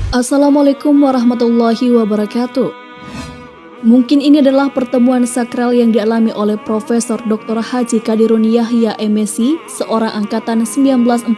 Assalamualaikum warahmatullahi wabarakatuh. Mungkin ini adalah pertemuan sakral yang dialami oleh Profesor Dr. Haji Qadirun Yahya MSc, seorang angkatan 1945,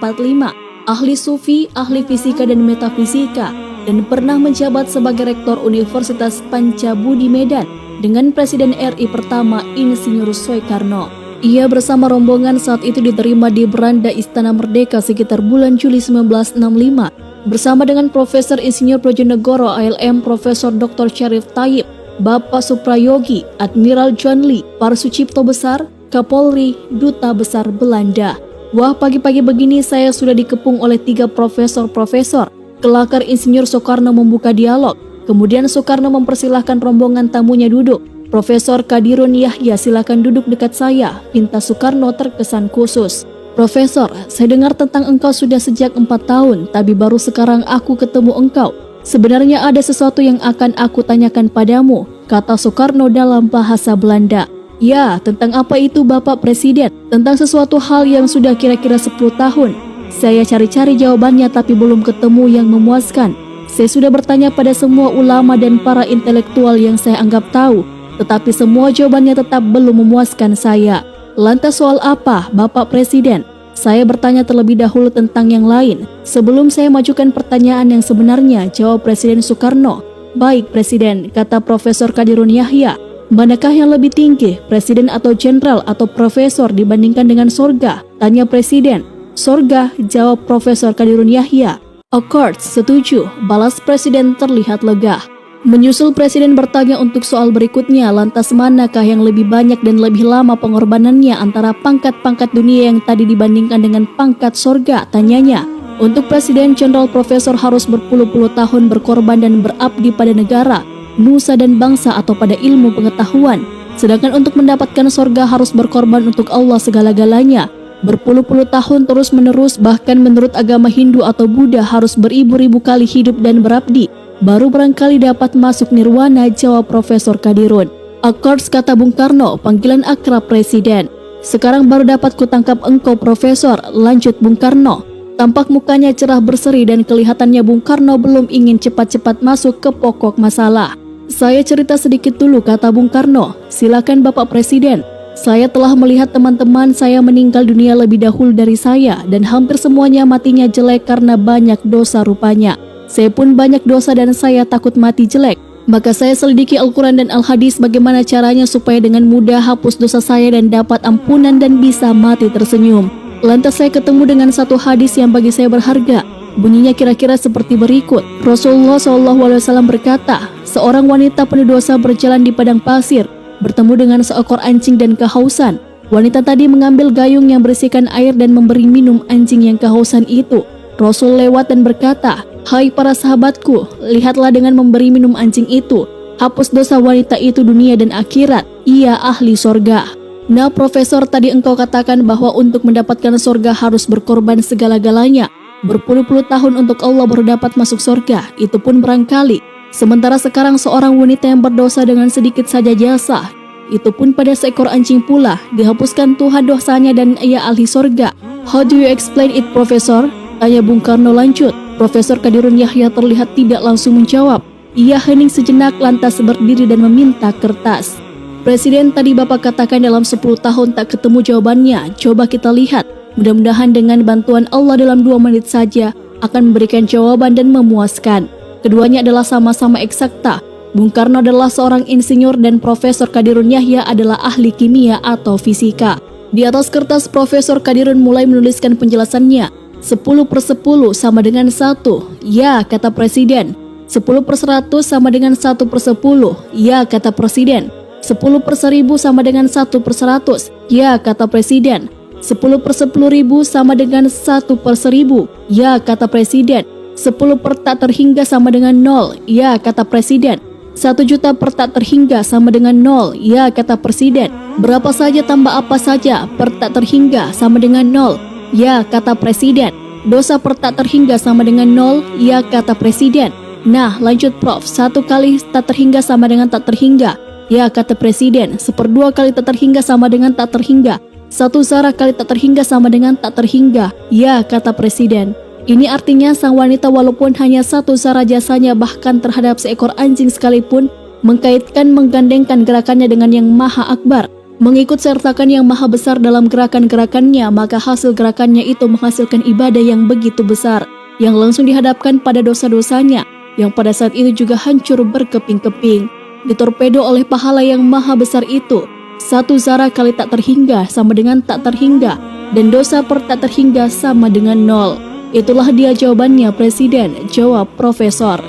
ahli sufi, ahli fisika dan metafisika, dan pernah menjabat sebagai Rektor Universitas Pancabudi Medan dengan Presiden RI pertama Insinyur Soekarno. Ia bersama rombongan saat itu diterima di beranda Istana Merdeka sekitar bulan Juli 1965. Bersama dengan Profesor Insinyur Brojonegoro ALM, Profesor Dr. Syarif Tayyip, Bapak Suprayogi, Admiral John Lee, para Sucipto Besar, Kapolri, Duta Besar Belanda. Wah, pagi-pagi begini saya sudah dikepung oleh 3 profesor-profesor. Kelakar Insinyur Soekarno membuka dialog. Kemudian Soekarno mempersilahkan rombongan tamunya duduk. Profesor Qadirun Yahya, silakan duduk dekat saya, pinta Soekarno terkesan khusus. Profesor, saya dengar tentang engkau sudah sejak 4 tahun, tapi baru sekarang aku ketemu engkau. Sebenarnya ada sesuatu yang akan aku tanyakan padamu, kata Soekarno dalam bahasa Belanda. Ya, tentang apa itu Bapak Presiden? Tentang sesuatu hal yang sudah kira-kira 10 tahun. Saya cari-cari jawabannya tapi belum ketemu yang memuaskan. Saya sudah bertanya pada semua ulama dan para intelektual yang saya anggap tahu, tetapi semua jawabannya tetap belum memuaskan saya. Lantas soal apa, Bapak Presiden? Saya bertanya terlebih dahulu tentang yang lain. Sebelum saya majukan pertanyaan yang sebenarnya, jawab Presiden Soekarno. Baik Presiden, kata Profesor Qadirun Yahya. Manakah yang lebih tinggi, Presiden atau Jenderal atau Profesor dibandingkan dengan sorga? Tanya Presiden. Sorga, jawab Profesor Qadirun Yahya. Of course, setuju, balas Presiden terlihat lega. Menyusul Presiden bertanya untuk soal berikutnya, lantas manakah yang lebih banyak dan lebih lama pengorbanannya antara pangkat-pangkat dunia yang tadi dibandingkan dengan pangkat sorga, tanyanya. Untuk Presiden, Jenderal Profesor harus berpuluh-puluh tahun berkorban dan berabdi pada negara, nusa dan bangsa atau pada ilmu pengetahuan. Sedangkan untuk mendapatkan sorga harus berkorban untuk Allah segala-galanya. Berpuluh-puluh tahun terus-menerus, bahkan menurut agama Hindu atau Buddha harus beribu-ribu kali hidup dan berabdi. Baru barangkali dapat masuk nirwana, jawab Profesor Qadirun. Akors, kata Bung Karno, panggilan akrab Presiden. Sekarang baru dapat kutangkap engkau Profesor, lanjut Bung Karno. Tampak mukanya cerah berseri dan kelihatannya Bung Karno belum ingin cepat-cepat masuk ke pokok masalah. Saya cerita sedikit dulu, kata Bung Karno. Silakan Bapak Presiden. Saya telah melihat teman-teman saya meninggal dunia lebih dahulu dari saya dan hampir semuanya matinya jelek karena banyak dosa rupanya. Saya pun banyak dosa dan saya takut mati jelek. Maka saya selidiki Al-Quran dan Al-Hadis bagaimana caranya supaya dengan mudah hapus dosa saya dan dapat ampunan dan bisa mati tersenyum. Lantas saya ketemu dengan satu hadis yang bagi saya berharga. Bunyinya kira-kira seperti berikut. Rasulullah SAW berkata, seorang wanita penuh dosa berjalan di padang pasir, bertemu dengan seekor anjing dan kehausan. Wanita tadi mengambil gayung yang berisikan air dan memberi minum anjing yang kehausan itu. Rasul lewat dan berkata, hai para sahabatku, lihatlah dengan memberi minum anjing itu, hapus dosa wanita itu dunia dan akhirat, ia ahli sorga. Nah Profesor, tadi engkau katakan bahwa untuk mendapatkan sorga harus berkorban segala-galanya. Berpuluh-puluh tahun untuk Allah baru dapat masuk sorga, itu pun barangkali. Sementara sekarang seorang wanita yang berdosa dengan sedikit saja jasa, itu pun pada seekor anjing pula, dihapuskan Tuhan dosanya dan ia ahli sorga. How do you explain it Profesor? Tanya Bung Karno lanjut. Profesor Qadirun Yahya terlihat tidak langsung menjawab. Ia hening sejenak lantas berdiri dan meminta kertas. Presiden, tadi Bapak katakan dalam 10 tahun tak ketemu jawabannya. Coba kita lihat. Mudah-mudahan dengan bantuan Allah dalam 2 menit saja akan memberikan jawaban dan memuaskan. Keduanya adalah sama-sama eksakta. Bung Karno adalah seorang insinyur dan Profesor Qadirun Yahya adalah ahli kimia atau fisika. Di atas kertas Profesor Qadirun mulai menuliskan penjelasannya. 10/10 sama dengan 1, ya kata Presiden. 10/100 sama dengan 1/10, ya kata Presiden. 10/1000 sama dengan 1/100, ya kata Presiden. 10/10.000 sama dengan 1/1000, ya kata Presiden. 10 per tak terhingga sama dengan 0, ya kata Presiden. 1 juta per tak terhingga sama dengan 0, ya kata Presiden. Berapa saja tambah apa saja per tak terhingga sama dengan 0, ya kata Presiden. Dosa per tak terhingga sama dengan 0, ya kata Presiden. Nah lanjut Prof, 1 kali tak terhingga sama dengan tak terhingga, ya kata Presiden. 1/2 kali tak terhingga sama dengan tak terhingga. 1 zarah kali tak terhingga sama dengan tak terhingga, ya kata Presiden. Ini artinya sang wanita walaupun hanya satu zara jasanya bahkan terhadap seekor anjing sekalipun mengkaitkan menggandengkan gerakannya dengan yang maha akbar, mengikut sertakan yang maha besar dalam gerakan-gerakannya, maka hasil gerakannya itu menghasilkan ibadah yang begitu besar yang langsung dihadapkan pada dosa-dosanya yang pada saat itu juga hancur berkeping-keping, ditorpedo oleh pahala yang maha besar itu. Satu zara kali tak terhingga sama dengan tak terhingga, dan dosa per tak terhingga sama dengan 0. Itulah dia jawabannya Presiden, jawab Profesor.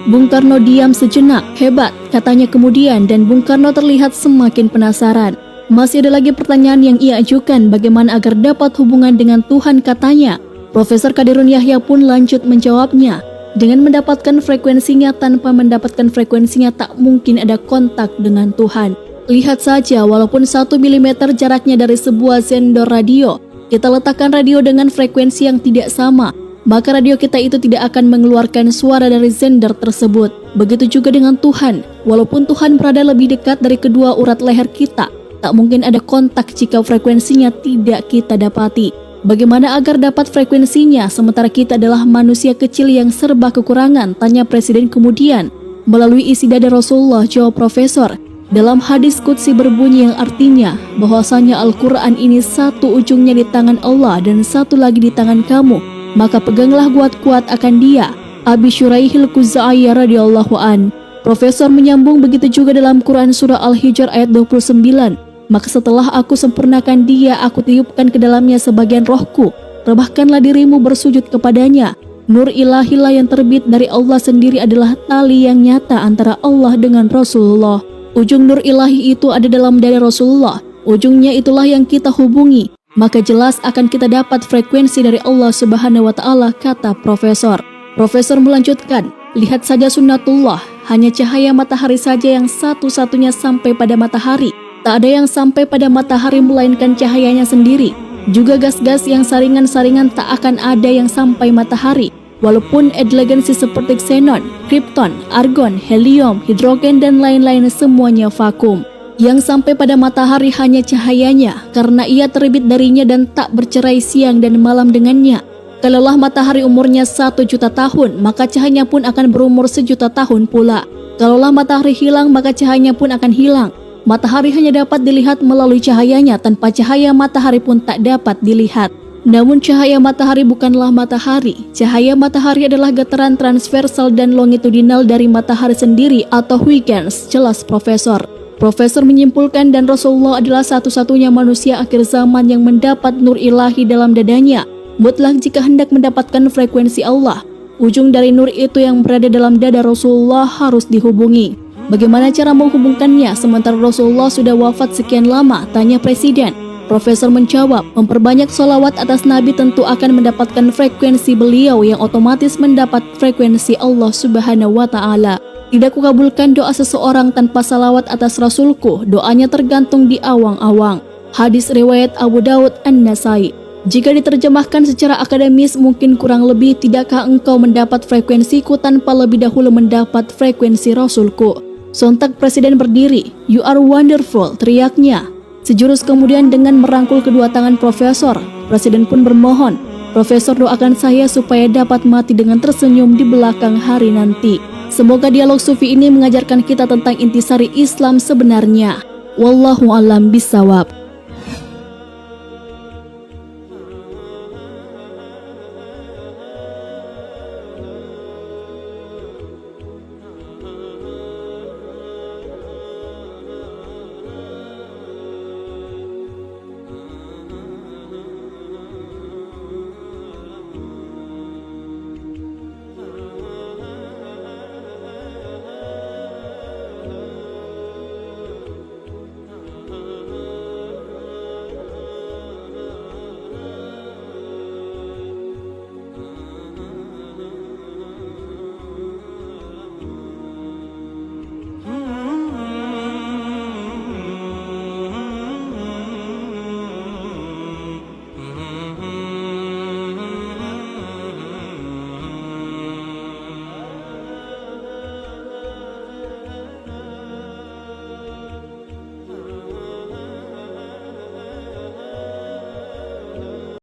Bung Karno diam sejenak. Hebat, katanya kemudian, dan Bung Karno terlihat semakin penasaran. Masih ada lagi pertanyaan yang ia ajukan, bagaimana agar dapat hubungan dengan Tuhan, katanya. Profesor Qadirun Yahya pun lanjut menjawabnya. Dengan mendapatkan frekuensinya, tanpa mendapatkan frekuensinya tak mungkin ada kontak dengan Tuhan. Lihat saja, walaupun 1 mm jaraknya dari sebuah sender radio, kita letakkan radio dengan frekuensi yang tidak sama, maka radio kita itu tidak akan mengeluarkan suara dari sender tersebut. Begitu juga dengan Tuhan, walaupun Tuhan berada lebih dekat dari kedua urat leher kita, tak mungkin ada kontak jika frekuensinya tidak kita dapati. Bagaimana agar dapat frekuensinya sementara kita adalah manusia kecil yang serba kekurangan, tanya Presiden kemudian. Melalui isi dada Rasulullah, jawab Profesor. Dalam hadis qudsi berbunyi yang artinya bahwasanya Al-Quran ini satu ujungnya di tangan Allah dan satu lagi di tangan kamu, maka peganglah kuat-kuat akan dia. Abi Syuraihil Khuzai radhiyallahu an. Profesor menyambung, begitu juga dalam Quran surah Al-Hijr ayat 29. Maka setelah aku sempurnakan dia, aku tiupkan ke dalamnya sebagian rohku. Rebahkanlah dirimu bersujud kepadanya. Nur ilahilah yang terbit dari Allah sendiri adalah tali yang nyata antara Allah dengan Rasulullah. Ujung nur ilahi itu ada dalam dada Rasulullah. Ujungnya itulah yang kita hubungi. Maka jelas akan kita dapat frekuensi dari Allah Subhanahu wa Ta'ala, kata Profesor. Profesor melanjutkan, lihat saja sunnatullah, hanya cahaya matahari saja yang satu-satunya sampai pada matahari. Tak ada yang sampai pada matahari melainkan cahayanya sendiri. Juga gas-gas yang saringan-saringan tak akan ada yang sampai matahari. Walaupun elegansi seperti xenon, krypton, argon, helium, hidrogen dan lain-lain semuanya vakum. Yang sampai pada matahari hanya cahayanya, karena ia terbit darinya dan tak bercerai siang dan malam dengannya. Kalaulah matahari umurnya 1 juta tahun, maka cahayanya pun akan berumur 1 juta tahun pula. Kalaulah matahari hilang, maka cahayanya pun akan hilang. Matahari hanya dapat dilihat melalui cahayanya, tanpa cahaya matahari pun tak dapat dilihat. Namun cahaya matahari bukanlah matahari. Cahaya matahari adalah getaran transversal dan longitudinal dari matahari sendiri atau Huygens, jelas Profesor. Profesor menyimpulkan, dan Rasulullah adalah satu-satunya manusia akhir zaman yang mendapat nur ilahi dalam dadanya. Mutlak jika hendak mendapatkan frekuensi Allah, ujung dari nur itu yang berada dalam dada Rasulullah harus dihubungi. Bagaimana cara menghubungkannya sementara Rasulullah sudah wafat sekian lama, tanya Presiden. Profesor menjawab, memperbanyak sholawat atas Nabi tentu akan mendapatkan frekuensi beliau yang otomatis mendapat frekuensi Allah Subhanahu wa Ta'ala. Tidak kukabulkan doa seseorang tanpa salawat atas Rasulku, doanya tergantung di awang-awang. Hadis riwayat Abu Daud An-Nasai. Jika diterjemahkan secara akademis mungkin kurang lebih, tidakkah engkau mendapat frekuensiku tanpa lebih dahulu mendapat frekuensi Rasulku? Sontak Presiden berdiri. You are wonderful, teriaknya. Sejurus kemudian dengan merangkul kedua tangan Profesor, Presiden pun bermohon, Profesor doakan saya supaya dapat mati dengan tersenyum di belakang hari nanti. Semoga dialog sufi ini mengajarkan kita tentang intisari Islam sebenarnya. Wallahu a'lam bishawab.